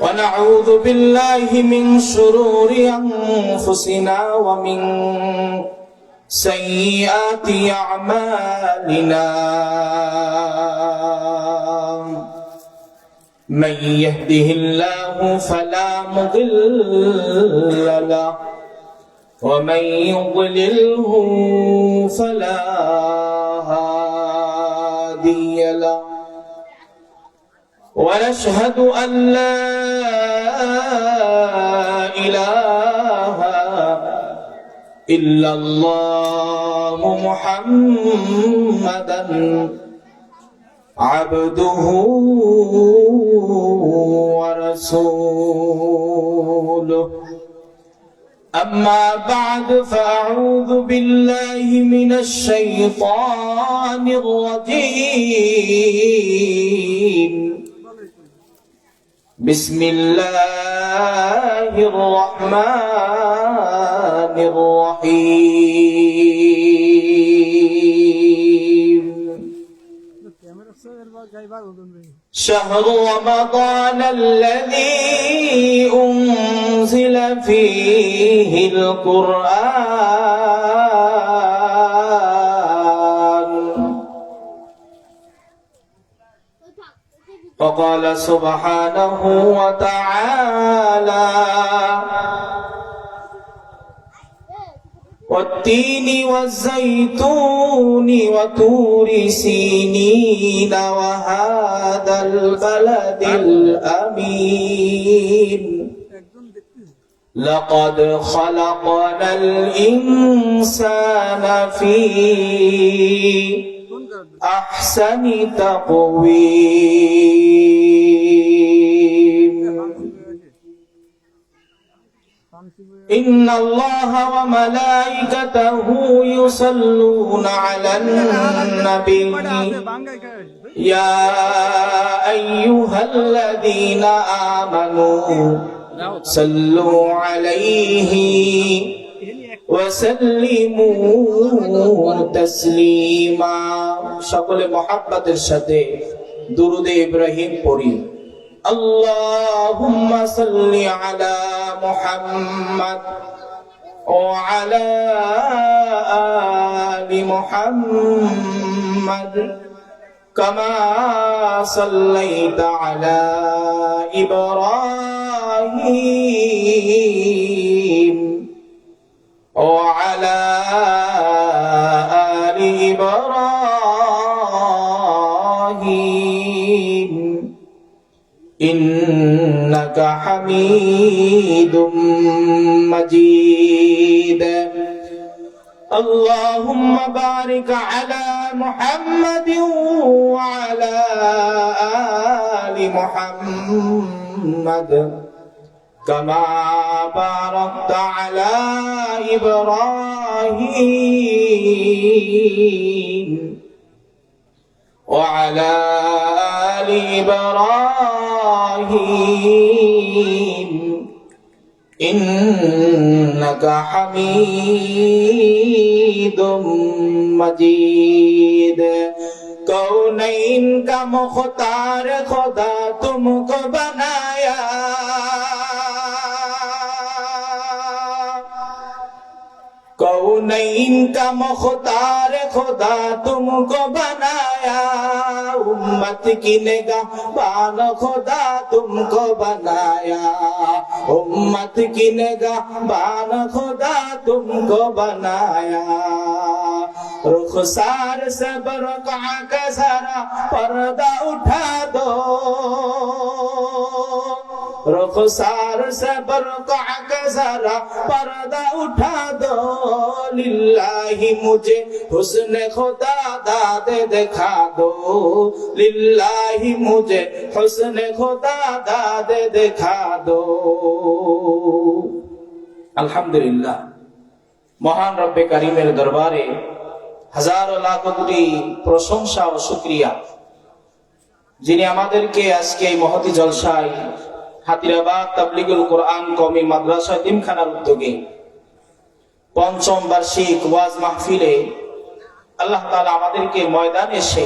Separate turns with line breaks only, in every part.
ونعوذ بالله من شرور أنفسنا ومن سيئات أعمالنا من يهده الله فلا مضل له ومن يضلله فلا هادي له ونشهد أن لا إله إلا الله محمدا عبده ورسوله أما بعد فأعوذ بالله من الشيطان الرجيم بسم الله الرحمن الرحيم شهر رمضان الذي أنزل فيه القرآن وقال سبحانه وتعالى والتين والزيتون وطور سينين وهذا البلد الأمين لقد خلقنا الإنسان في أحسن تقويم إن الله وملائكته يصلون على النبي يا أيها الذين آمنوا صلوا عليه وسلموا تسليما সকলে মহব্বতের সাথে দুরূদ ইব্রাহিম পড়ি اللهم صل على محمد وعلى آل محمد كما صليت على إبراهيم وعلى آل إبراهيم إنك حميد مجيد اللهم بارك على محمد وعلى آل محمد كما باركت على إبراهيم وعلى آل إبراهيم إنك حميد مجيد कौनैन का मुख्तार खुदा तुमको बनाया कौनैन का मुख्तार खुदा तुमको बनाया उम्मत की निगाहबान खुदा तुमको बनाया उम्मत की निगाहबान खुदा तुमको बनाया रुखसार से बरक़ा का सारा पर्दा उठा दो रुखसार से बरक़ा का सारा पर्दा उठा दो लिल्लाही मुझे हुस्न खुदा दादे दिखा दो लिल्लाही मुझे हुस्न खुदा दादे दिखा दो अल्हम्दुलिल्लाह महान रब्बे करीमेर दरबारे হাজারো লাখ কোটি প্রশংসা ও শুকরিয়া যিনি আমাদেরকে আজকে এই মহতি জলসায় হাতিরাবাদ তাবলীগুল কোরআন কওমি মাদ্রাসা এতিমখানার উদ্যোগে পঞ্চম বার্ষিক ওয়াজ মাহফিলে আল্লাহ তাআলা আমাদেরকে ময়দানে এসে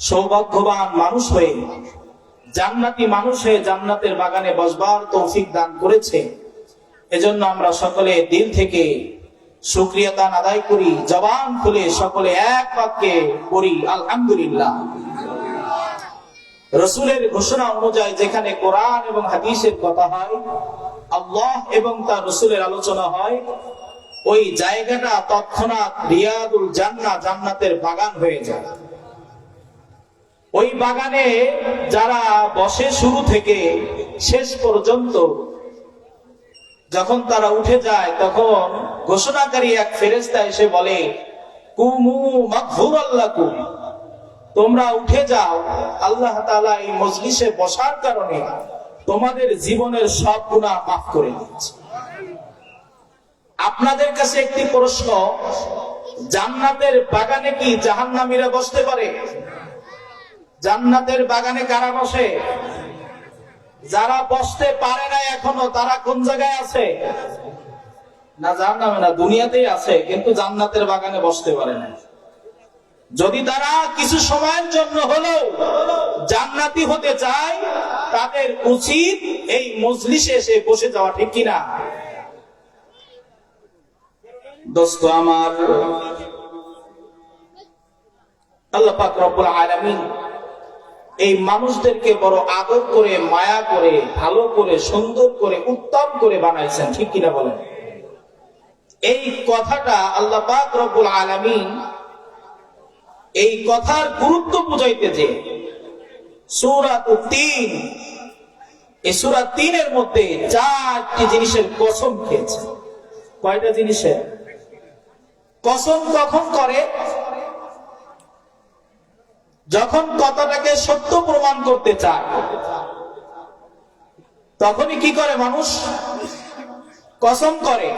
সৌভাগ্যবান মানুষ হয়ে জান্নাতি মানুষ হয়ে জান্নাতের বাগানে বসবার তৌফিক দান করেছে। এজন্য আমরা সকলে দিল থেকে শুকরিয়া দান আদায় করি, জবান খুলে সকলে এক বাক্যে করি আলহামদুলিল্লাহ। রাসূলের ঘোষণা অনুযায়ী যেখানে কোরআন এবং হাদিসের কথা হয়, আল্লাহ এবং তার রাসূলের আলোচনা হয়, ওই জায়গাটা তৎক্ষণাৎ রিয়াদুল জান্নাহ, জান্নাতের বাগান হয়ে যায়। ওই বাগানে যারা বসে শুরু থেকে শেষ পর্যন্ত, যখন তারা উঠে যায় তখন ঘোষণাকারী এক ফেরেশতা এসে বলে, কুমু মাগফুরাল লাকুম, তোমরা উঠে যাও, আল্লাহ তাআলা এই মজলিসে বসার কারণে তোমাদের জীবনের সব গুনাহ মাফ করে দিয়েছে। আপনাদের কাছে একটি প্রশ্ন, জান্নাতের বাগানে কি জাহান্নামীরা বসতে পারে? জান্নাতের বাগানে কারা বসে? যারা বসতে পারে না এখনো, তারা কোন জায়গায় আছে? না জাহান্নামে না, দুনিয়াতেই আছে, কিন্তু জান্নাতের বাগানে বসতে পারে না। যদি তারা কিছু সময়ের জন্য হলেও জান্নাতি হতে চায়, তাদের উচিত এই মজলিসে এসে বসে যাওয়া, ঠিক কিনা? দোস্ত আমার, আল্লাহ পাক রব্বুল আলামিন এই মানুষদেরকে বড় আদর করে, মায়া করে, ভালো করে, সুন্দর করে, উত্তম করে বানাইছেন, ঠিক কিনা বলেন? এই কথাটা আল্লাহ পাক রব্বুল আলামিন এই কথার গুরুত্ব বুঝাইতে যে সূরা ৩, এই সূরা ৩-এর মধ্যে ৪টি জিনিসের কসম খেয়েছে। কয়টা জিনিসের কসম কখন করে? যখন কথাটাকে সত্য প্রমাণ করতে চায়, তখনই কি করে মানুষ? কসম করে।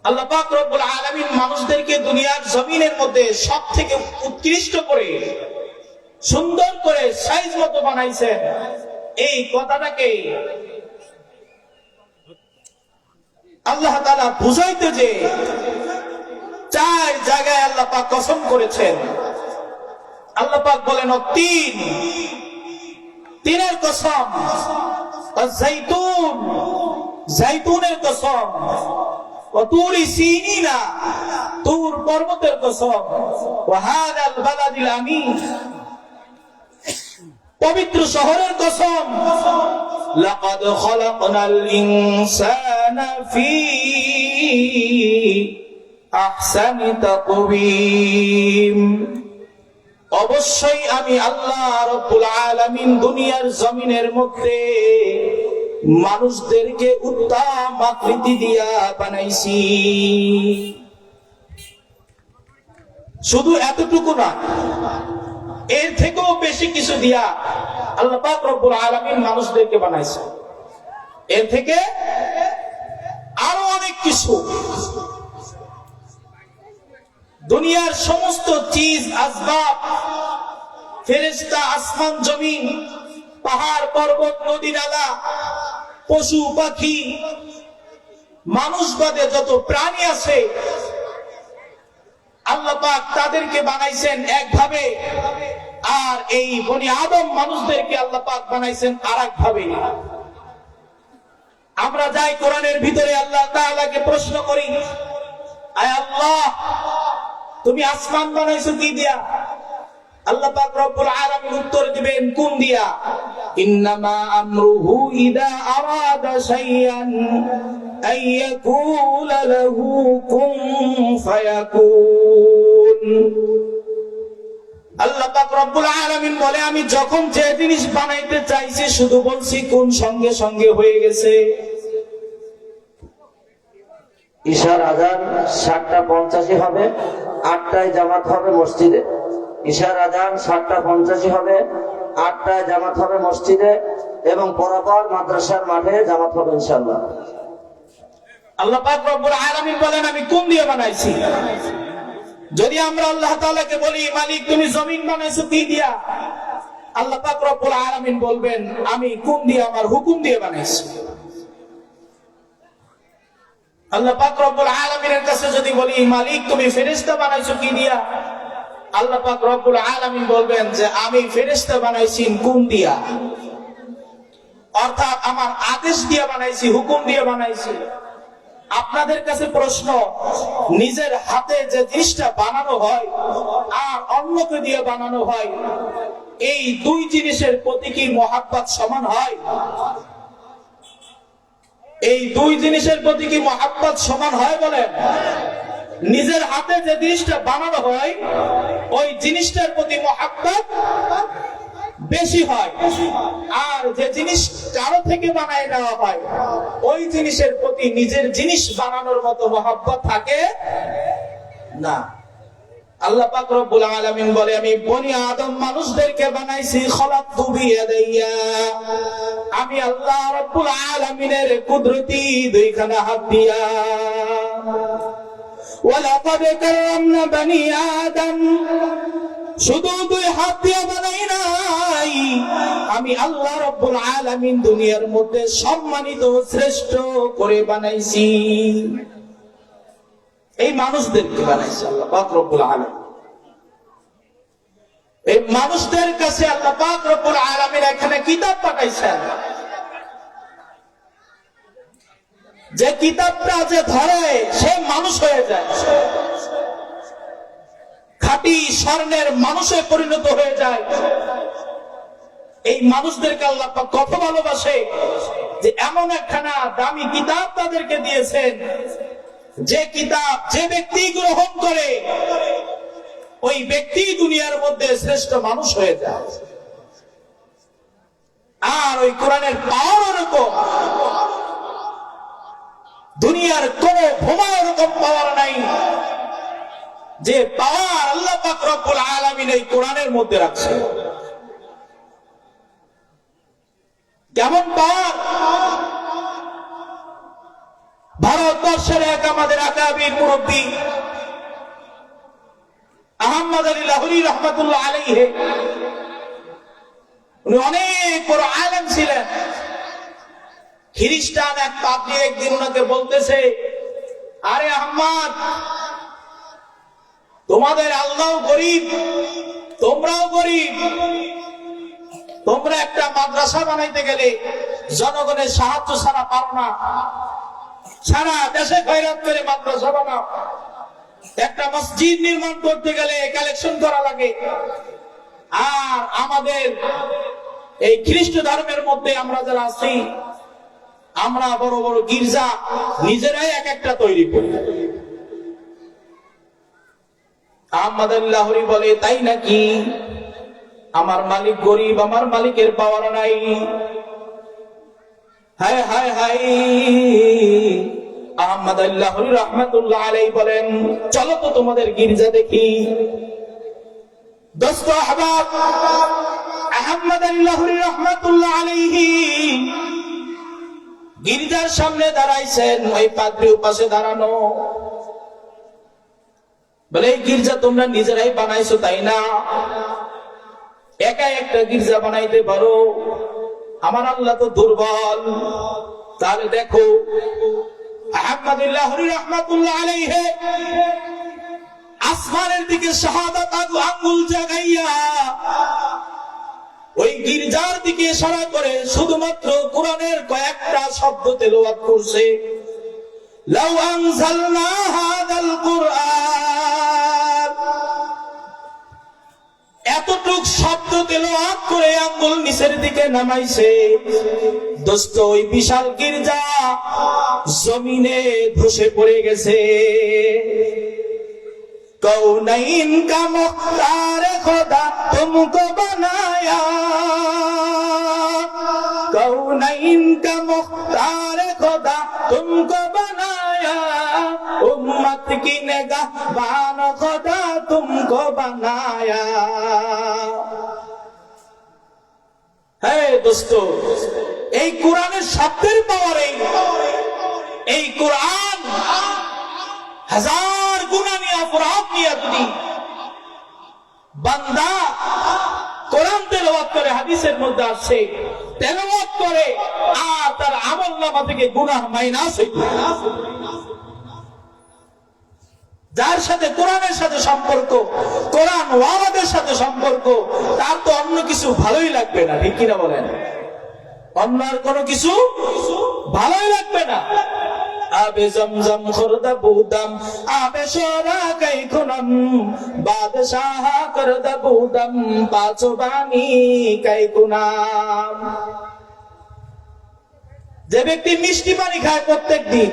আল্লাহ পাক রব্বুল আলামিন মানুষদেরকে দুনিয়ার জমিনের মধ্যে সবথেকে উৎকৃষ্ট করে, সুন্দর করে, সাইজ মতো বানাইছেন। এই কথাটাকে আল্লাহ তাআলা বুঝাইতে যে ৪ জায়গায় আল্লাহ পাক কসম করেছেন। আল্লাহ পাক বলেন, তিনের কসম, যাইতুন, যাইতুনের কসম, তুরি সিনিনা, তুর পর্বতের কসম, ওয়া হাদাল বালাদিল আমিন, পবিত্র শহরের কসম, লাকাদ খালাকনাল ইনসানা ফি আহসানি তাকওয়িম, অবশ্যই আমি আল্লাহ রব্বুল আলামিন দুনিয়ার জমিনের মধ্যে মানুষদেরকে উত্তম আকৃতি দিয়া বানাইছি। শুধু এতটুকু না, এর থেকেও বেশি কিছু দিয়া আল্লাহ পাক রব্বুল আলামিন মানুষদেরকে বানাইছে। এর থেকে আরো অনেক কিছু। দুনিয়ার সমস্ত চিজ আসবাব, ফেরেশতা, আসমান জমিন, পাহাড় পর্বত, নদী নালা, পশু পাখি, মানুষ বাদে যত প্রাণী আছে, আল্লাহ পাক তাদেরকে বানাইছেন একভাবে, আর এই বনি আদম মানুষদেরকে আল্লাহ পাক বানাইছেন আরেক ভাবে। আমরা যাই কোরআনের ভিতরে আল্লাহ তাআলাকে প্রশ্ন করি, আয় আল্লাহ, তুমি আসমান বানাইছো কি দিয়া? আল্লাহ পাক রব্বুল আলামিন উত্তর দিবেন কোন দিয়া? ইন্নামা আমরুহু ইদা আরাদা শাইআন আইয়াকুলা লাহু কুন ফায়াকুন। আল্লাহ পাক রব্বুল আলামিন বলে, আমি যখন যে জিনিস বানাইতে চাইছি শুধু বলছি কোন, সঙ্গে সঙ্গে হয়ে গেছে।
ঈশার আজান ৭:৮৫ হবে, ৮টায় জামাত হবে মসজিদে। ঈশার আজান ৭:৮৫ হবে, ৮টায় জামাত হবে মসজিদে, এবং পরপর মাদ্রাসার মাঠে জামাত হবে ইনশাআল্লাহ।
আল্লাহ পাক রব্বুল আলামিন বলেন, আমি কোন দিয়ে বানাইছি? যদি আমরা আল্লাহ তাআলাকে বলি, মালিক তুমি জমিন বানাইছো কি দিয়া? আল্লাহ পাক রব্বুল আলামিন বলবেন, আমি কোন দিয়ে? আমার হুকুম দিয়ে বানাইছি। আল্লাহ পাক রব্বুল আলামিনের কাছে যদি বলি, মালিক তুমি ফেরেশতা বানাইছো কি দিয়া? আল্লাহ পাক রব্বুল আলামিন বলবেন যে আমি ফেরেশতা বানাইছি কোন দিয়া, অর্থাৎ আমার আদেশ দিয়ে বানাইছি, হুকুম দিয়ে বানাইছি। আপনাদের কাছে প্রশ্ন, নিজের হাতে যে জিনিসটা বানানো হয় আর অন্যকে দিয়ে বানানো হয়, এই দুই জিনিসের প্রতি কি মহাব্বত সমান হয়? এই দুই জিনিসের প্রতি কি মহাব্বত সমান হয় বলেন? নিজের হাতে যে জিনিসটা বানানো হয় ওই জিনিসটার প্রতি মহাব্বত বেশি হয়, আর যে জিনিস কারো থেকে বানায় নেওয়া হয় ওই জিনিসের প্রতি নিজের জিনিস বানানোর মতো মহাব্বত থাকে না। আল্লাহ পাক রব্বুল আলামিন বলে, আমি বনি আদম মানুষদেরকে বানাইছি খলাকতু বিয়াদাইয়া, আমি আল্লাহ রব্বুল আলামিনের কুদরতি দুইখানা হাত দিয়া। ওয়ালাকাদ কাররামনা বনি আদম, শুধু দুই হাত দিয়ে বানাই নাই, আমি আল্লাহ রব্বুল আলামিন দুনিয়ার মধ্যে সম্মানিত শ্রেষ্ঠ করে বানাইছি। এই মানুষদেরকে বানাইছে আল্লাহ পাক রব্বুল আলামিন। এই মানুষদের কাছে আল্লাহ পাক রব্বুল আলামিন এখানে কিতাব পাঠাইছেন, যে কিতাবটা যে ধরে সে মানুষ হয়ে যায়, খাঁটি স্বর্ণের মানুষে পরিণত হয়ে যায়। এই মানুষদেরকে আল্লাহ পাক কত ভালোবাসে যে এমন একখানা দামি কিতাব তাদেরকে দিয়েছেন, যে কিতাব যে ব্যক্তি গ্রহণ করে ওই ব্যক্তি দুনিয়ার মধ্যে শ্রেষ্ঠ মানুষ হয়ে যায়। আর ওই কোরআনের পাওয়ার এরকম, দুনিয়ার কোন ভোমা এরকম পাওয়ার নাই যে পাওয়ার আল্লাহ পাক রব্বুল আলামিন এই কোরআনের মধ্যে রাখছে। কেমন পাওয়ার? ভারতবর্ষের এক আমাদের আকাবির মুরব্বী আহমদ আলী লাহোরী রহমাতুল্লাহ আলাইহি, উনি অনেক বড় আলেম ছিলেন। খ্রিস্টান এক পাদ্রী একদিন ওনাকে বলতেছে, আরে আহমদ, তোমাদের আল্লাহ গরিব, তোমরাও গরিব, তোমরা একটা মাদ্রাসা বানাইতে গেলে জনগণের সাহায্য ছাড়া পারো না, সারা দেশে খয়রাত করে মাদ্রাসা বানাও। একটা মসজিদ নির্মাণ করতে গেলে কালেকশন করা লাগে। আর আমাদের এই খ্রিস্ট ধর্মের মধ্যে আমরা যারা আছি, আমরা বড় বড় গির্জা নিজেরাই এক একটা তৈরি করি। আহমদ আলী লাহোরী বলে, তাই নাকি? আমার মালিক গরিব, আমার মালিকের পাওয়ার নাই। হায় হায় হায়। আহমদ আলী লাহোরী রহমাতুল্লাহ আলাইহি বলেন, চলো তো তোমাদের গির্জা দেখি। দোস্ত আহবাব, আহমদ আলী লাহোরী রহমাতুল্লাহ আলাইহি গির্জার সামনে দাঁড়াইছেন, ওই পাদ্রী পাশে দাঁড়ানো। বলে, এই গির্জা তোমরা নিজেরাই বানাইছো তাই না? একা একটা গির্জা বানাইতে পারো? আমার আল্লাহ তো দুর্বল। তাহলে দেখো, আহমদ আলী লাহোরী রাহমাতুল্লাহ আলাইহি আসমানের দিকে শাহাদাত আঙ্গুল জাগাইয়া ওই গির্জার দিকে ইশারা করে শুধুমাত্র কোরআনের কয়েকটা শব্দ তেলাওয়াত করছে। লাউ আনজালনা হাযাল কুরআন, এতটুক শব্দ তেলাওয়াত করে আঙ্গুল নিচের দিকে নামাইছে। দোস্ত, ওই বিশাল গির্জা জমিনে ধসে পড়ে গেছে। कौनैन का मुख्तार खुदा तुमको बनाया, कौनैन का मुख्तार खुदा तुमको बनाया, उम्मत की निगाहबान खुदा तुमको बनाया। है दोस्तों, এই কোরআনের শব্দের পাওয়ারে এই কোরআন হাজার গুনাহ নিয়ে অপরাধ নিয়ে যদি বান্দা কোরআন তেলাওয়াত করে, হাদিসের মধ্যে আসছে তেলাওয়াত করে, আর তার আমলনামা থেকে গুনাহ মাইনাস হইতো। যার সাথে কোরআনের সাথে সম্পর্ক, কোরআন ওয়ালাদের সাথে সম্পর্ক, তার তো অন্য কিছু ভালোই লাগবে না, ঠিক কিনা বলেন? অন্য আর কোনো কিছু ভালোই লাগবে না। আবে জমজম খুরদা বুদাম আবে সোরা কাই খুনম বাদশাহ করদা বুদাম পাঁচবানি কাই কুনাম। যে ব্যক্তি মিষ্টি পানি খায় প্রত্যেক দিন,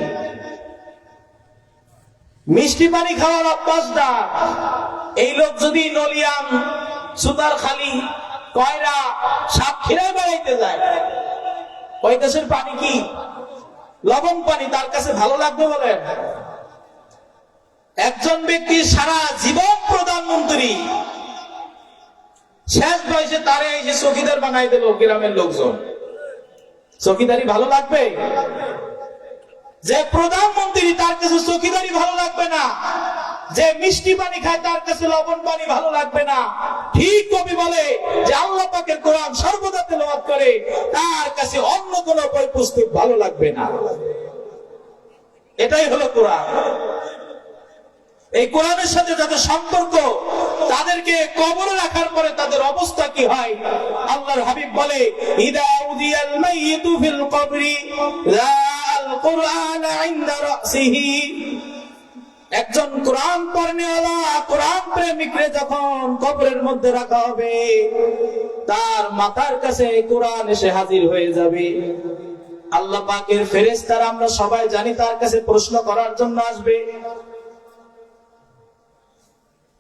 মিষ্টি পানি খাওয়ার অভ্যাসটা, এই লোক যদি নলিয়াম, সুতার খালি, কয়রা, সাতক্ষীরায় বেড়াইতে যায়, ওই দেশের পানি কি লবণ পানি, তার কাছে ভালো লাগবে বলেন? একজন ব্যক্তি সারা জীবন প্রধানমন্ত্রী, শেষ বয়সে তারে এই যে চৌকিদার বানাই দিল গ্রামের লোকজন, চৌকিদারি ভালো লাগবে? যে প্রধানমন্ত্রী তার কাছে চৌকিদারি ভালো লাগবে না, যে মিষ্টি পানি খায় তার কাছে লবণ পানি ভালো লাগবে না। ঠিক কবি বলে যে আল্লাহ পাকের কোরআন সর্বদা তেলাওয়াত করে, তার কাছে অন্য কোন বই পুস্তক ভালো লাগবে না। এটাই হলো কোরআন। এই কোরআনের সাথে যাদের সম্পর্ক, তাদেরকে কবরে রাখার পরে তাদের অবস্থা কি হয়? আল্লাহর হাবিব বলে, ইদা উদিয়াল মাইয়িতু ফিল কবরি রাআল কুরআন ইনদা রাসিহি। একজন কোরআন পড়নেওয়ালা, কোরআন প্রেমিকরে যখন কবরের মধ্যে রাখা হবে, তার মাথার কাছে কোরআন এসে হাজির হয়ে যাবে। আল্লাহ পাকের ফেরেশতারা, আমরা সবাই জানি, তার কাছে প্রশ্ন করার জন্য আসবে।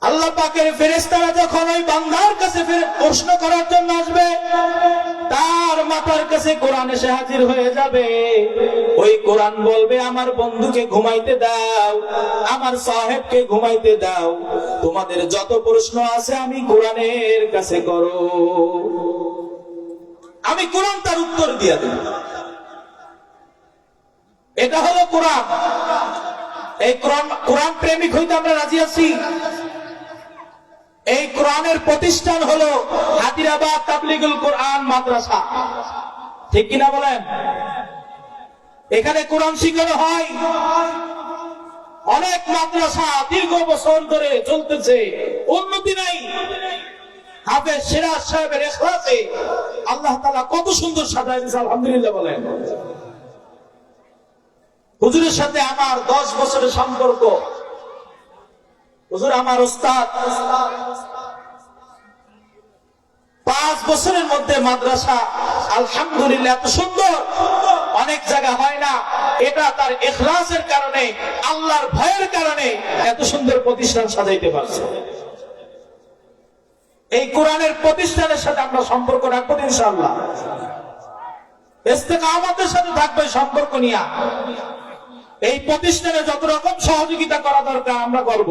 আল্লাহ পাকের ফেরেশতারা যখন ওই বান্দার কাছে প্রশ্ন করার জন্য আসবে, তার মাথার কাছে কোরআন এসে হাজির হয়ে যাবে। ওই কোরআন বলবে, আমার বন্ধুকে ঘুমাইতে দাও, আমার সাহেবকে ঘুমাইতে দাও, তোমাদের যত প্রশ্ন আছে আমি কোরআনের কাছে করো, আমি কোরআন তার উত্তর দিয়ে দেব। এটা হলো কোরআন। এই কোরআন প্রেমিক হইতে আমরা রাজি আছি। এই কোরআনের প্রতিষ্ঠান হলো হাদিরাবাদ তাবলীগুল কোরআন মাদ্রাসা, ঠিক কিনা বলেন? এখানে কোরআন শিখানো হয়। অনেক মাদ্রাসা দীর্ঘ বছর ধরে চলতেছে, উন্নতি নাই। হাফেজ সিরাজ সাহেবের ইখলাসে আল্লাহ তাআলা কত সুন্দর সাজায় দিয়েছে, আলহামদুলিল্লাহ বলেন। হুজুরের সাথে আমার 10 বছরের সম্পর্ক। হুজুর আমার উস্তাদ। 5 বছরের মধ্যে মাদ্রাসা আলহামদুলিল্লাহ এত সুন্দর অনেক জায়গা হয় না। এটা তার ইখলাসের কারণে, আল্লাহর ভয়ের কারণে এত সুন্দর প্রতিষ্ঠান সাজাইতে পারছে। এই কোরআনের প্রতিষ্ঠানের সাথে আমরা সম্পর্ক রাখবো ইনশাআল্লাহ। ইস্তেকামতের সাথে থাকবে সম্পর্ক নিয়ে। এই প্রতিষ্ঠানে যত রকম সহযোগিতা করা দরকার আমরা করব।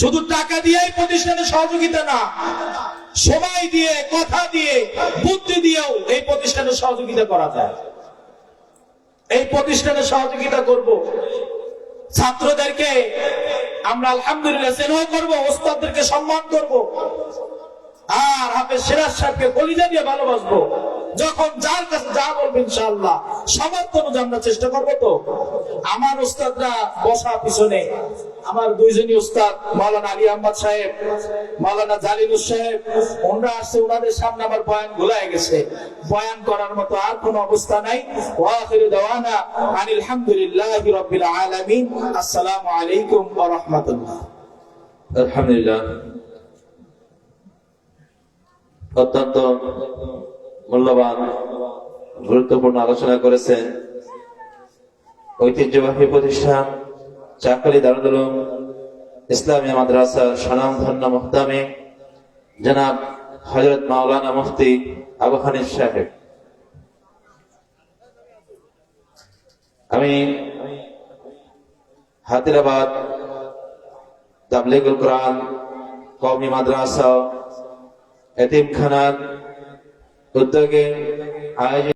শুধু টাকা দিয়েই প্রতিষ্ঠানে সহযোগিতা না, সময় দিয়ে, কথা দিয়ে, বুদ্ধি দিয়েও এই প্রতিষ্ঠানে সহযোগিতা করা যায়। এই প্রতিষ্ঠানে সহযোগিতা করব। ছাত্রদেরকে আমরা আলহামদুলিল্লাহ স্নেহ করব, ওস্তাদদেরকে সম্মান করব, আর হাফেজ সিরাজ সাহেবকে কলিজা দিয়ে ভালোবাসবো। যখন যার কাছে যা বলবে ইনশাআল্লাহ সমর্থন আমরা চেষ্টা করবো। তো আমার উস্তাদরা বসা পিছনে, আমার দুইজনই উস্তাদ মাওলানা আলী আহমদ সাহেব, মাওলানা জালিলুস সাহেব, ওনারা আসছে, ওনাদের সামনে আমার বয়ান গুলায় গেছে। বয়ান করার মতো আর কোনো অবস্থা নাই। ওয়া আখিরু দাওয়ানা আনিল হামদুলিল্লাহি রাব্বিল আলামিন। আসসালামু আলাইকুম ওয়া রাহমাতুল্লাহ।
আলহামদুলিল্লাহ, অত্যন্ত মূল্যবান গুরুত্বপূর্ণ আলোচনা করেছেন ঐতিহ্যবাহী প্রতিষ্ঠান চাকলি দারুল উলুম ইসলামিয়া মাদ্রাসার স্বনামধন্য মুহতামিম জনাব হযরত মাওলানা মুফতি আবু হানিফ সাহেব। আমি হায়দ্রাবাদ তাবলীগুল কোরআন কওমি মাদ্রাসা এতিমখানার উদ্যোগে আয়োজিত